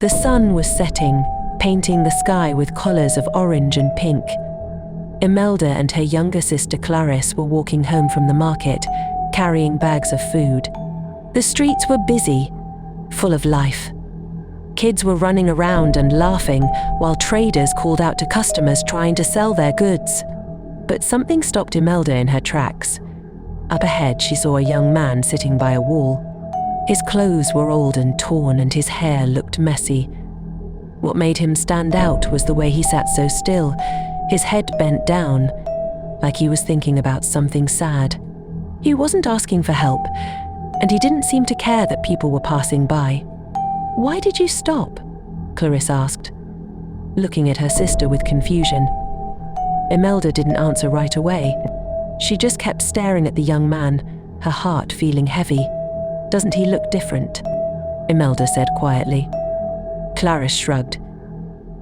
The sun was setting, painting the sky with colours of orange and pink. Imelda and her younger sister Clarice were walking home from the market, carrying bags of food. The streets were busy, full of life. Kids were running around and laughing, while traders called out to customers trying to sell their goods. But something stopped Imelda in her tracks. Up ahead, she saw a young man sitting by a wall. His clothes were old and torn, and his hair looked messy. What made him stand out was the way he sat so still, his head bent down, like he was thinking about something sad. He wasn't asking for help, and he didn't seem to care that people were passing by. "Why did you stop?" Clarice asked, looking at her sister with confusion. Imelda didn't answer right away. She just kept staring at the young man, her heart feeling heavy. "Doesn't he look different?" Imelda said quietly. Clarice shrugged.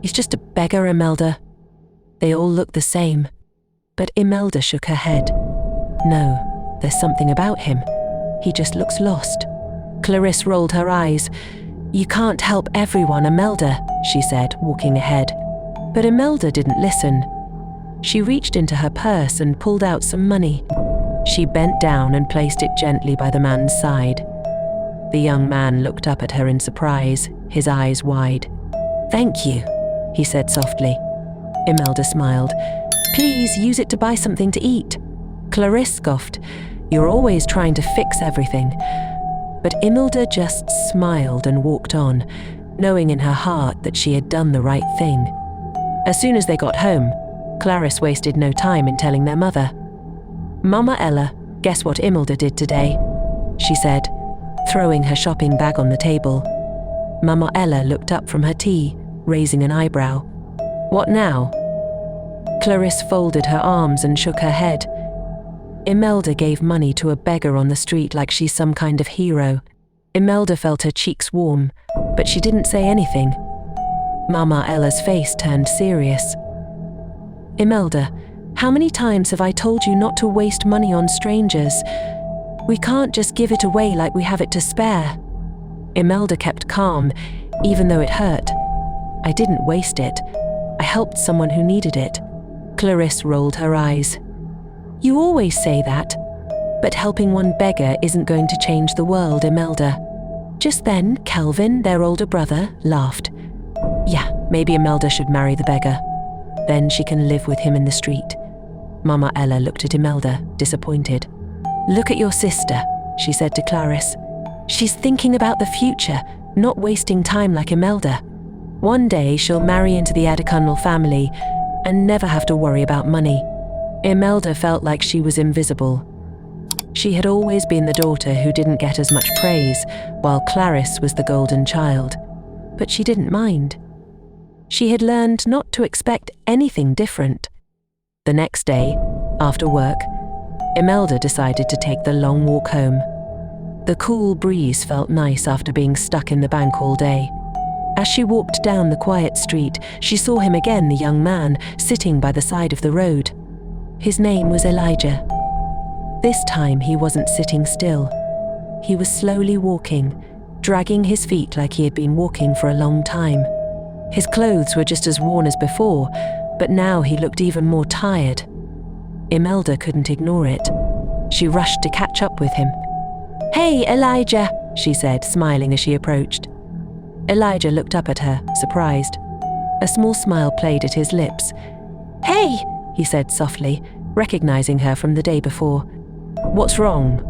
"He's just a beggar, Imelda. They all look the same." But Imelda shook her head. "No, there's something about him. He just looks lost." Clarice rolled her eyes. "You can't help everyone, Imelda," she said, walking ahead. But Imelda didn't listen. She reached into her purse and pulled out some money. She bent down and placed it gently by the man's side. The young man looked up at her in surprise, his eyes wide. "Thank you," he said softly. Imelda smiled. "Please use it to buy something to eat." Clarice scoffed. "You're always trying to fix everything." But Imelda just smiled and walked on, knowing in her heart that she had done the right thing. As soon as they got home, Clarice wasted no time in telling their mother. "Mama Ella, guess what Imelda did today?" she said, throwing her shopping bag on the table. Mama Ella looked up from her tea, raising an eyebrow. "What now?" Clarice folded her arms and shook her head. Imelda gave money to a beggar on the street like she's some kind of hero. Imelda felt her cheeks warm, but she didn't say anything. Mama Ella's face turned serious. "Imelda, how many times have I told you not to waste money on strangers? We can't just give it away like we have it to spare." Imelda kept calm, even though it hurt. "I didn't waste it. I helped someone who needed it." Clarice rolled her eyes. "You always say that, but helping one beggar isn't going to change the world, Imelda." Just then, Calvin, their older brother, laughed. "Yeah, maybe Imelda should marry the beggar. Then she can live with him in the street." Mama Ella looked at Imelda, disappointed. "Look at your sister," she said to Clarice. "She's thinking about the future, not wasting time like Imelda. One day she'll marry into the Adekunle family and never have to worry about money." Imelda felt like she was invisible. She had always been the daughter who didn't get as much praise, while Clarice was the golden child. But she didn't mind. She had learned not to expect anything different. The next day, after work, Imelda decided to take the long walk home. The cool breeze felt nice after being stuck in the bank all day. As she walked down the quiet street, she saw him again, the young man, sitting by the side of the road. His name was Elijah. This time he wasn't sitting still. He was slowly walking, dragging his feet like he had been walking for a long time. His clothes were just as worn as before, but now he looked even more tired. Imelda couldn't ignore it. She rushed to catch up with him. "Hey, Elijah," she said, smiling as she approached. Elijah looked up at her, surprised. A small smile played at his lips. "Hey," he said softly, recognizing her from the day before. "What's wrong?"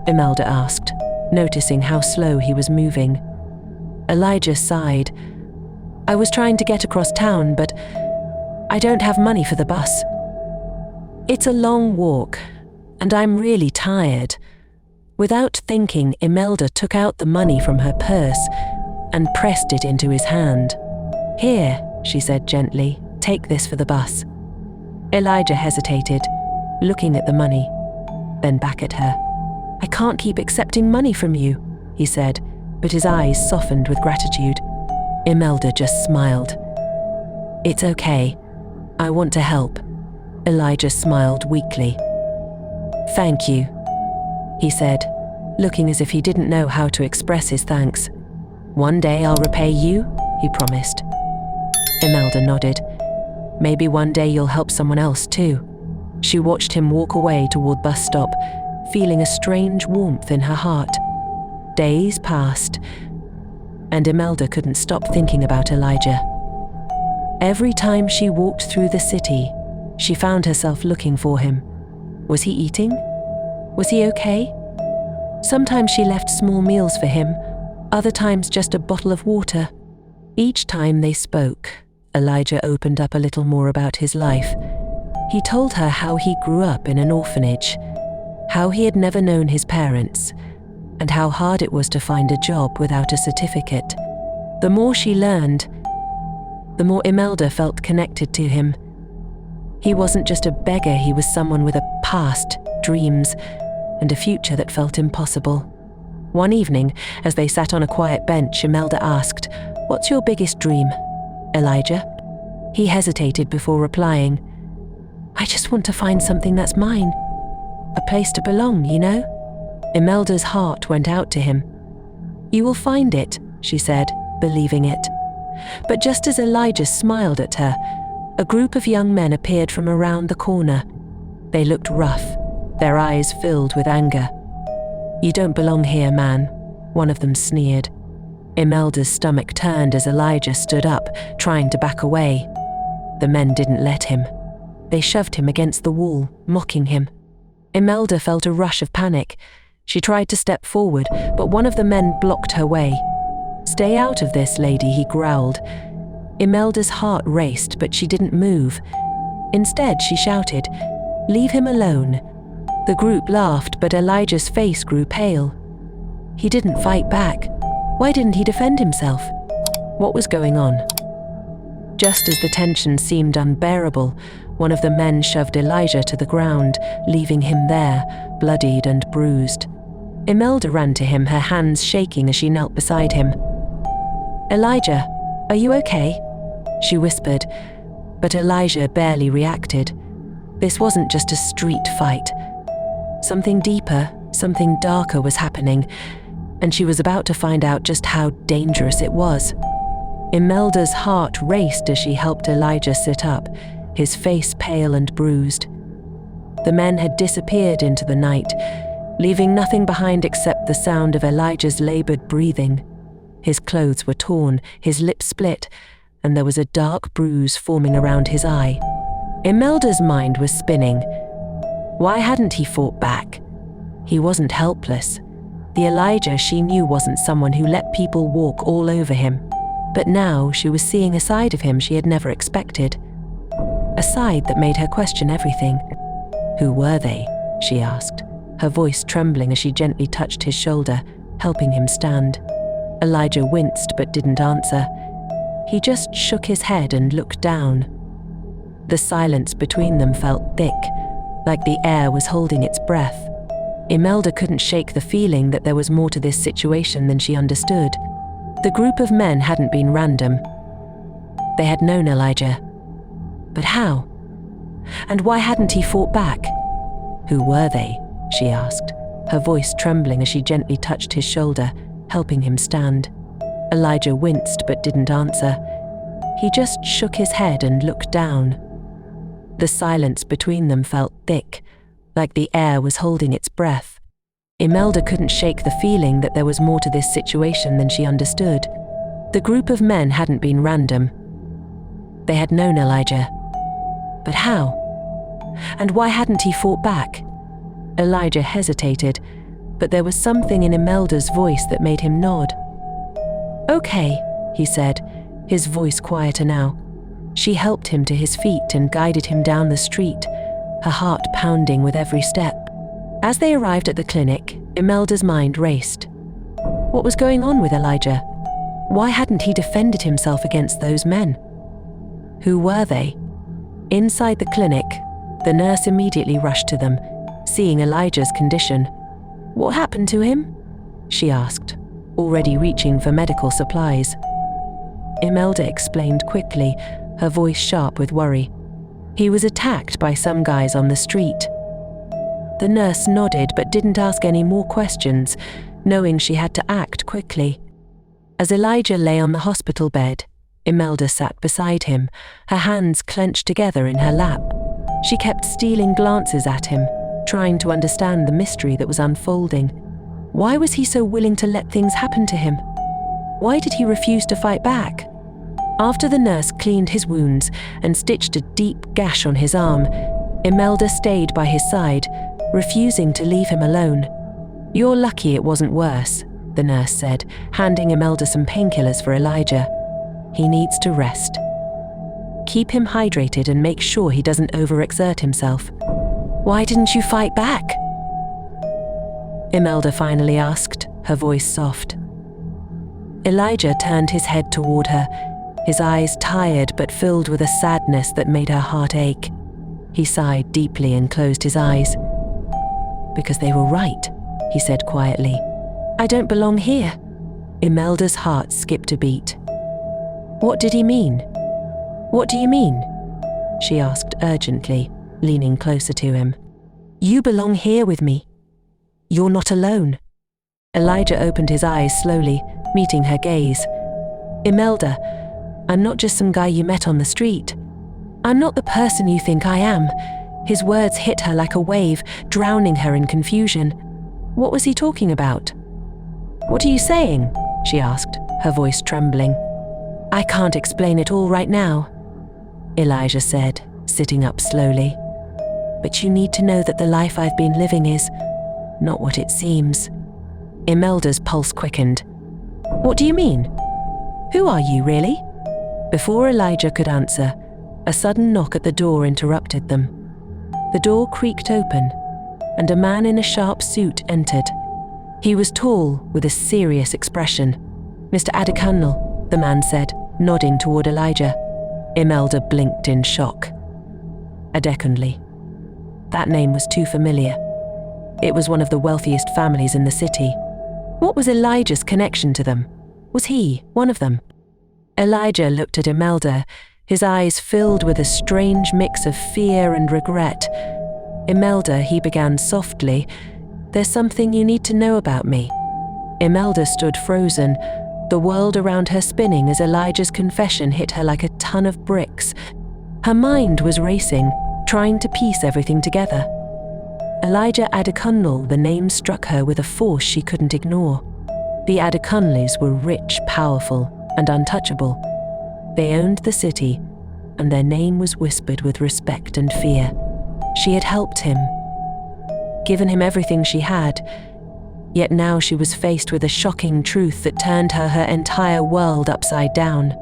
Imelda asked, noticing how slow he was moving. Elijah sighed. "I was trying to get across town, but I don't have money for the bus. It's a long walk, and I'm really tired." Without thinking, Imelda took out the money from her purse and pressed it into his hand. "Here," she said gently, "take this for the bus." Elijah hesitated, looking at the money, then back at her. "I can't keep accepting money from you," he said, but his eyes softened with gratitude. Imelda just smiled. "It's okay. I want to help." Elijah smiled weakly. "Thank you," he said, looking as if he didn't know how to express his thanks. "One day I'll repay you," he promised. Imelda nodded. "Maybe one day you'll help someone else too." She watched him walk away toward bus stop, feeling a strange warmth in her heart. Days passed, and Imelda couldn't stop thinking about Elijah. Every time she walked through the city, she found herself looking for him. Was he eating? Was he okay? Sometimes she left small meals for him, other times just a bottle of water. Each time they spoke, Elijah opened up a little more about his life. He told her how he grew up in an orphanage, how he had never known his parents, and how hard it was to find a job without a certificate. The more she learned, the more Imelda felt connected to him. He wasn't just a beggar, he was someone with a past, dreams, and a future that felt impossible. One evening, as they sat on a quiet bench, Imelda asked, "What's your biggest dream, Elijah?" He hesitated before replying, "I just want to find something that's mine. A place to belong, you know?" Imelda's heart went out to him. "You will find it," she said, believing it. But just as Elijah smiled at her, a group of young men appeared from around the corner. They looked rough, their eyes filled with anger. "You don't belong here, man," one of them sneered. Imelda's stomach turned as Elijah stood up, trying to back away. The men didn't let him. They shoved him against the wall, mocking him. Imelda felt a rush of panic. She tried to step forward, but one of the men blocked her way. "Stay out of this, lady," he growled. Imelda's heart raced, but she didn't move. Instead, she shouted, "Leave him alone." The group laughed, but Elijah's face grew pale. He didn't fight back. Why didn't he defend himself? What was going on? Just as the tension seemed unbearable, one of the men shoved Elijah to the ground, leaving him there, bloodied and bruised. Imelda ran to him, her hands shaking as she knelt beside him. "Elijah, are you okay?" she whispered, but Elijah barely reacted. This wasn't just a street fight. Something deeper, something darker was happening, and she was about to find out just how dangerous it was. Imelda's heart raced as she helped Elijah sit up, his face pale and bruised. The men had disappeared into the night, leaving nothing behind except the sound of Elijah's labored breathing. His clothes were torn, his lips split, and there was a dark bruise forming around his eye. Imelda's mind was spinning. Why hadn't he fought back? He wasn't helpless. The Elijah she knew wasn't someone who let people walk all over him. But now she was seeing a side of him she had never expected. A side that made her question everything. "Who were they?" she asked, her voice trembling as she gently touched his shoulder, helping him stand. Elijah winced but didn't answer. He just shook his head and looked down. The silence between them felt thick, like the air was holding its breath. Imelda couldn't shake the feeling that there was more to this situation than she understood. The group of men hadn't been random. They had known Elijah. But how? And why hadn't he fought back? "Who were they?" she asked, her voice trembling as she gently touched his shoulder, helping him stand. Elijah winced but didn't answer. He just shook his head and looked down. The silence between them felt thick, like the air was holding its breath. Imelda couldn't shake the feeling that there was more to this situation than she understood. The group of men hadn't been random. They had known Elijah. But how? And why hadn't he fought back? Elijah hesitated, but there was something in Imelda's voice that made him nod. "Okay," he said, his voice quieter now. She helped him to his feet and guided him down the street, her heart pounding with every step. As they arrived at the clinic, Imelda's mind raced. What was going on with Elijah? Why hadn't he defended himself against those men? Who were they? Inside the clinic, the nurse immediately rushed to them, seeing Elijah's condition. "What happened to him?" she asked, already reaching for medical supplies. Imelda explained quickly, her voice sharp with worry. "He was attacked by some guys on the street." The nurse nodded but didn't ask any more questions, knowing she had to act quickly. As Elijah lay on the hospital bed, Imelda sat beside him, her hands clenched together in her lap. She kept stealing glances at him, trying to understand the mystery that was unfolding. Why was he so willing to let things happen to him? Why did he refuse to fight back? After the nurse cleaned his wounds and stitched a deep gash on his arm, Imelda stayed by his side, refusing to leave him alone. "You're lucky it wasn't worse," the nurse said, handing Imelda some painkillers for Elijah. "He needs to rest. Keep him hydrated and make sure he doesn't overexert himself." "Why didn't you fight back?" Imelda finally asked, her voice soft. Elijah turned his head toward her, his eyes tired but filled with a sadness that made her heart ache. He sighed deeply and closed his eyes. "Because they were right," he said quietly. "I don't belong here." Imelda's heart skipped a beat. "What did he mean? What do you mean?" she asked urgently, leaning closer to him. "You belong here with me. You're not alone." Elijah opened his eyes slowly, meeting her gaze. "Imelda, I'm not just some guy you met on the street. I'm not the person you think I am." His words hit her like a wave, drowning her in confusion. What was he talking about? "What are you saying?" she asked, her voice trembling. "I can't explain it all right now," Elijah said, sitting up slowly. "But you need to know that the life I've been living is not what it seems." Imelda's pulse quickened. "What do you mean? Who are you, really?" Before Elijah could answer, a sudden knock at the door interrupted them. The door creaked open, and a man in a sharp suit entered. He was tall, with a serious expression. "Mr. Adekunle," the man said, nodding toward Elijah. Imelda blinked in shock. Adekunle. That name was too familiar. It was one of the wealthiest families in the city. What was Elijah's connection to them? Was he one of them? Elijah looked at Imelda, his eyes filled with a strange mix of fear and regret. "Imelda," he began softly, "there's something you need to know about me." Imelda stood frozen, the world around her spinning as Elijah's confession hit her like a ton of bricks. Her mind was racing, trying to piece everything together. Elijah Adekunle, the name struck her with a force she couldn't ignore. The Adekunles were rich, powerful, and untouchable. They owned the city, and their name was whispered with respect and fear. She had helped him, given him everything she had, yet now she was faced with a shocking truth that turned her entire world upside down.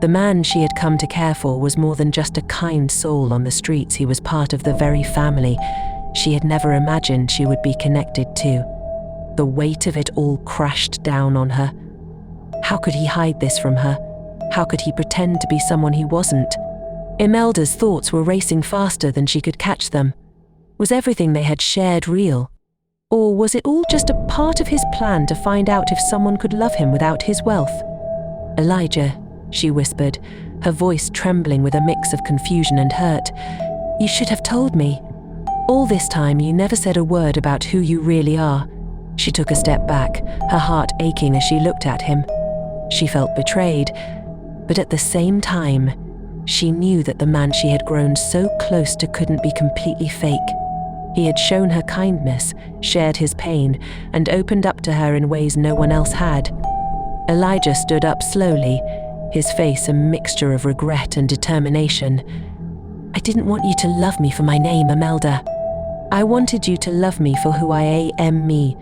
The man she had come to care for was more than just a kind soul on the streets. He was part of the very family she had never imagined she would be connected to. The weight of it all crashed down on her. How could he hide this from her? How could he pretend to be someone he wasn't? Imelda's thoughts were racing faster than she could catch them. Was everything they had shared real? Or was it all just a part of his plan to find out if someone could love him without his wealth? "Elijah," she whispered, her voice trembling with a mix of confusion and hurt. "You should have told me. All this time you never said a word about who you really are." She took a step back, her heart aching as she looked at him. She felt betrayed, but at the same time, she knew that the man she had grown so close to couldn't be completely fake. He had shown her kindness, shared his pain, and opened up to her in ways no one else had. Elijah stood up slowly, his face a mixture of regret and determination. "I didn't want you to love me for my name, Imelda. I wanted you to love me for who I am, me,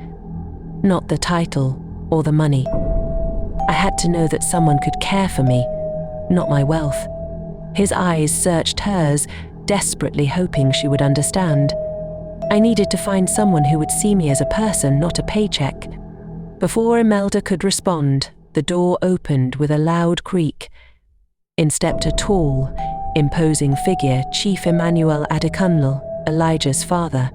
not the title or the money. I had to know that someone could care for me, not my wealth." His eyes searched hers, desperately hoping she would understand. "I needed to find someone who would see me as a person, not a paycheck." Before Imelda could respond, the door opened with a loud creak. In stepped a tall, imposing figure, Chief Emmanuel Adekunle, Elijah's father.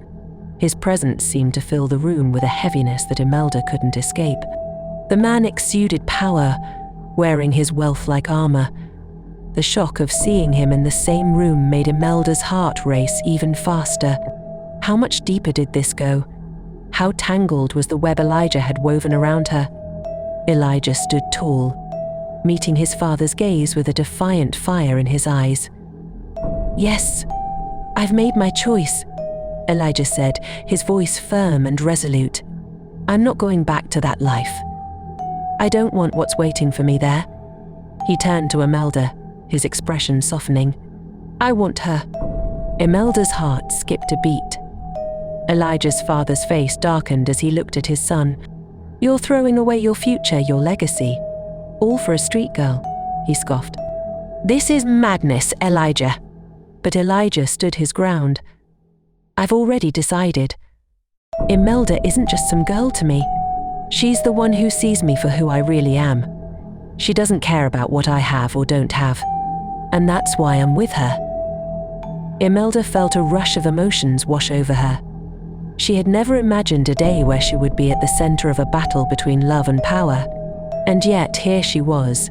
His presence seemed to fill the room with a heaviness that Imelda couldn't escape. The man exuded power, wearing his wealth-like armor. The shock of seeing him in the same room made Imelda's heart race even faster. How much deeper did this go? How tangled was the web Elijah had woven around her? Elijah stood tall, meeting his father's gaze with a defiant fire in his eyes. "Yes, I've made my choice," Elijah said, his voice firm and resolute. "I'm not going back to that life. I don't want what's waiting for me there." He turned to Imelda, his expression softening. "I want her." Imelda's heart skipped a beat. Elijah's father's face darkened as he looked at his son. "You're throwing away your future, your legacy, all for a street girl," he scoffed. "This is madness, Elijah." But Elijah stood his ground. "I've already decided. Imelda isn't just some girl to me. She's the one who sees me for who I really am. She doesn't care about what I have or don't have. And that's why I'm with her." Imelda felt a rush of emotions wash over her. She had never imagined a day where she would be at the center of a battle between love and power. And yet here she was,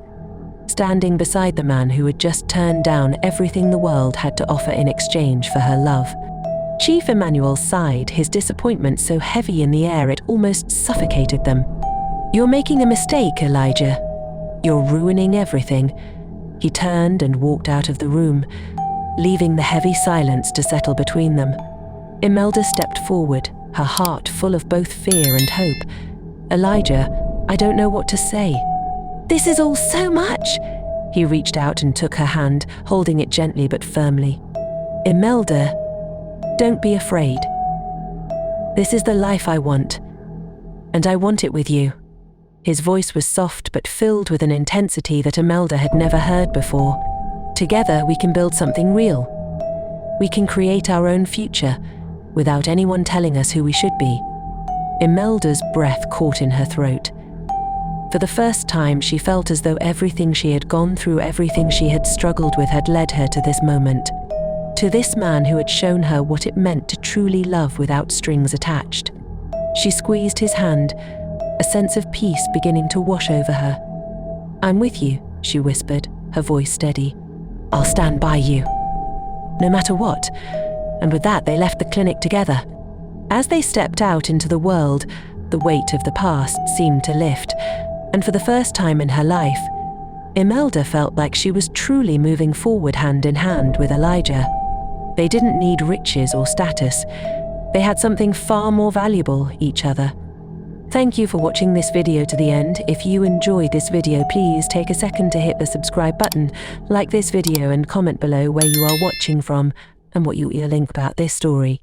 standing beside the man who had just turned down everything the world had to offer in exchange for her love. Chief Emmanuel sighed, his disappointment so heavy in the air it almost suffocated them. "You're making a mistake, Elijah. You're ruining everything." He turned and walked out of the room, leaving the heavy silence to settle between them. Imelda stepped forward, her heart full of both fear and hope. "Elijah, I don't know what to say." "This is all so much." He reached out and took her hand, holding it gently but firmly. "Imelda, don't be afraid. This is the life I want, and I want it with you." His voice was soft but filled with an intensity that Imelda had never heard before. "Together we can build something real. We can create our own future without anyone telling us who we should be." Imelda's breath caught in her throat. For the first time, she felt as though everything she had gone through, everything she had struggled with, had led her to this moment. To this man who had shown her what it meant to truly love without strings attached. She squeezed his hand, a sense of peace beginning to wash over her. "I'm with you," she whispered, her voice steady. "I'll stand by you, no matter what." And with that, they left the clinic together. As they stepped out into the world, the weight of the past seemed to lift, and for the first time in her life, Imelda felt like she was truly moving forward hand in hand with Elijah. They didn't need riches or status. They had something far more valuable, each other. Thank you for watching this video to the end. If you enjoyed this video, please take a second to hit the subscribe button, like this video and comment below where you are watching from and what you think about this story.